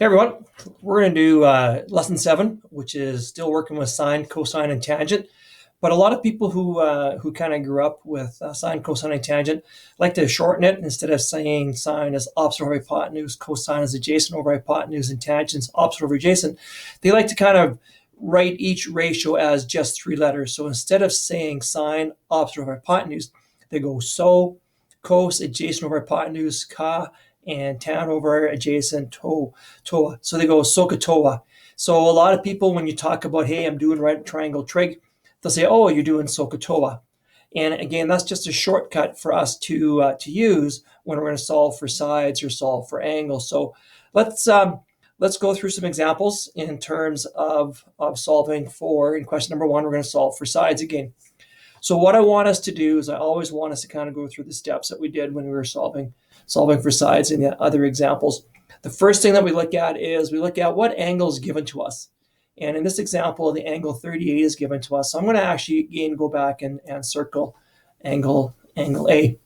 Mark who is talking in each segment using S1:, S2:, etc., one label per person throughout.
S1: Hey everyone, we're going to do lesson 7, which is still working with sine, cosine, and tangent. But a lot of people who kind of grew up with sine, cosine, and tangent like to shorten it. Instead of saying sine is opposite over hypotenuse, cosine is adjacent over hypotenuse, and tangent is opposite over adjacent, they like to kind of write each ratio as just 3 letters. So instead of saying sine opposite over hypotenuse, they go so, cos adjacent over hypotenuse, ca, and tan over adjacent toa. So they go SOH CAH TOA. So a lot of people, when you talk about, hey, I'm doing right triangle trig, they'll say, oh, you're doing SOH CAH TOA. And again, that's just a shortcut for us to use when we're going to solve for sides or solve for angles. So let's go through some examples in terms of solving for, in question number 1, we're going to solve for sides again. So what I want us to do is I always want us to kind of go through the steps that we did when we were solving for sides in the other examples. The first thing that we look at is we look at what angle is given to us. And in this example, the angle 38 is given to us. So I'm going to actually again go back and circle angle A.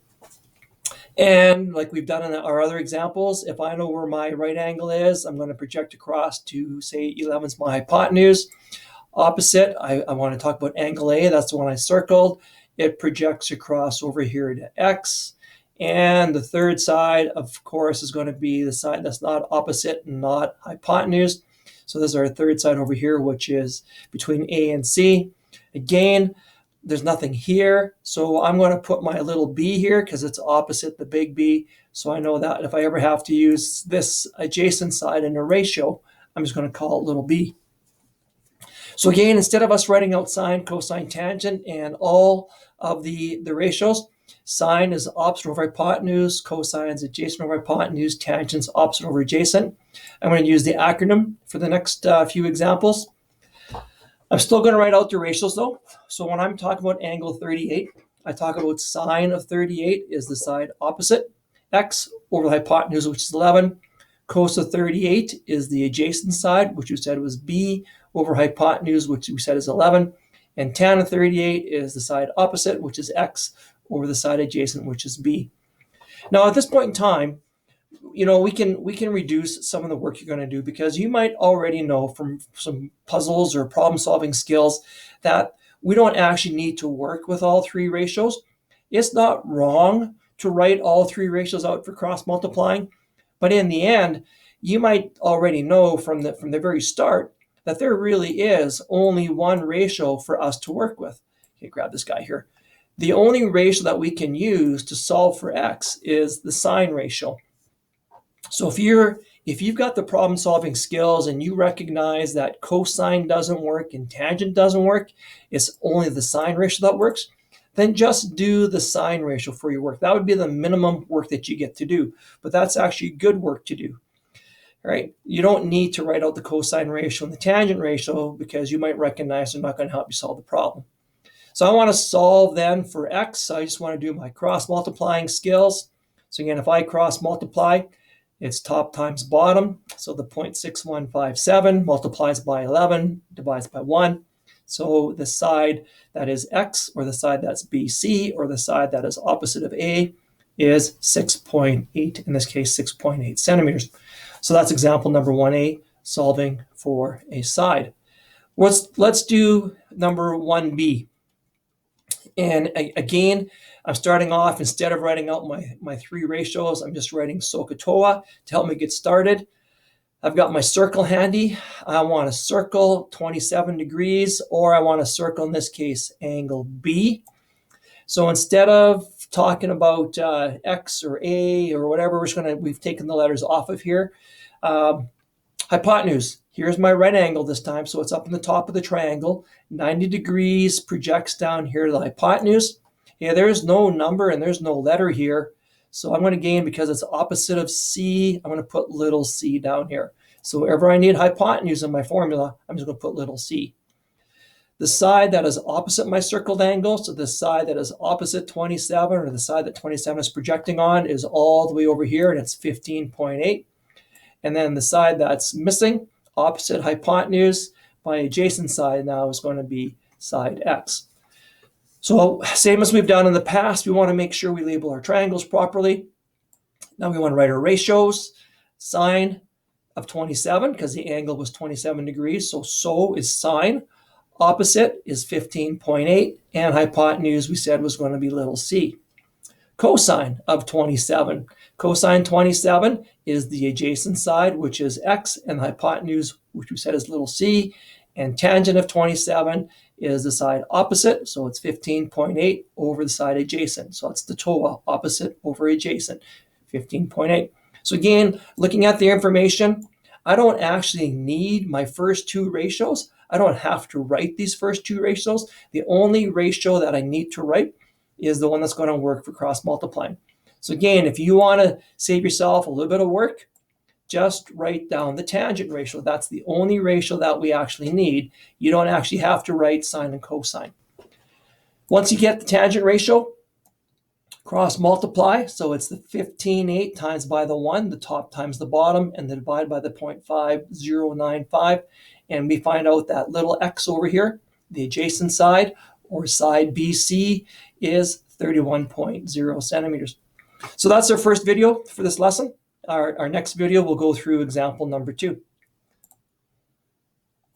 S1: And like we've done in our other examples, if I know where my right angle is, I'm going to project across to, say, 11 is my hypotenuse. Opposite, I want to talk about angle A. That's the one I circled. It projects across over here to X. And the third side, of course, is going to be the side that's not opposite and not hypotenuse. So this is our third side over here, which is between A and C. Again, there's nothing here. So I'm going to put my little b here because it's opposite the big B. So I know that if I ever have to use this adjacent side in a ratio, I'm just going to call it little b. So again, instead of us writing out sine, cosine, tangent, and all of the ratios, sine is opposite over hypotenuse, cosine is adjacent over hypotenuse, tangent is opposite over adjacent. I'm going to use the acronym for the next few examples. I'm still going to write out the ratios though. So when I'm talking about angle 38, I talk about sine of 38 is the side opposite, x over the hypotenuse, which is 11. Cos of 38 is the adjacent side, which we said was b over hypotenuse, which we said is 11. And tan of 38 is the side opposite, which is x over the side adjacent, which is b. Now, at this point in time, we can reduce some of the work you're going to do because you might already know from some puzzles or problem-solving skills that we don't actually need to work with all 3 ratios. It's not wrong to write all 3 ratios out for cross-multiplying, but in the end, you might already know from the very start that there really is only one ratio for us to work with. Okay, grab this guy here. The only ratio that we can use to solve for x is the sine ratio. So if you've got the problem-solving skills and you recognize that cosine doesn't work and tangent doesn't work, it's only the sine ratio that works, then just do the sine ratio for your work. That would be the minimum work that you get to do, but that's actually good work to do. Right? You don't need to write out the cosine ratio and the tangent ratio because you might recognize they're not going to help you solve the problem. So I want to solve then for x. So I just want to do my cross-multiplying skills. So again, if I cross-multiply, it's top times bottom. So the 0.6157 multiplies by 11, divides by 1. So the side that is x, or the side that's BC, or the side that is opposite of A is 6.8, in this case, 6.8 centimeters. So that's example number 1A, solving for a side. Let's do number 1B. And again, I'm starting off, instead of writing out my 3 ratios, I'm just writing SOH CAH TOA to help me get started. I've got my circle handy. I want to circle 27 degrees, or I want to circle, in this case, angle B. So instead of talking about X or A or whatever, we've taken the letters off of here. Hypotenuse, here's my right angle this time, so it's up in the top of the triangle. 90 degrees projects down here to the hypotenuse. Yeah, there's no number and there's no letter here. So I'm going to gain, because it's opposite of C, I'm going to put little c down here. So wherever I need hypotenuse in my formula, I'm just going to put little c. The side that is opposite my circled angle, so the side that is opposite 27, or the side that 27 is projecting on, is all the way over here, and it's 15.8. And then the side that's missing, opposite hypotenuse, my adjacent side now is going to be side x. So same as we've done in the past, we want to make sure we label our triangles properly. Now we want to write our ratios. Sine of 27 because the angle was 27 degrees. So is sine. Opposite is 15.8, and hypotenuse we said was going to be little c. Cosine of 27. Cosine 27 is the adjacent side, which is x, and the hypotenuse, which we said is little c. And tangent of 27 is the side opposite, so it's 15.8 over the side adjacent. So it's the TOA, opposite over adjacent, 15.8. So again, looking at the information, I don't actually need my first two ratios. I don't have to write these first two ratios. The only ratio that I need to write is the one that's going to work for cross multiplying. So again, if you want to save yourself a little bit of work, just write down the tangent ratio. That's the only ratio that we actually need. You don't actually have to write sine and cosine. Once you get the tangent ratio, cross multiply. So it's the 15.8 times by the 1, the top times the bottom, and then divide by the 0.5095. And we find out that little x over here, the adjacent side, or side BC, is 31.0 centimeters. So that's our first video for this lesson. Our next video will go through example number 2.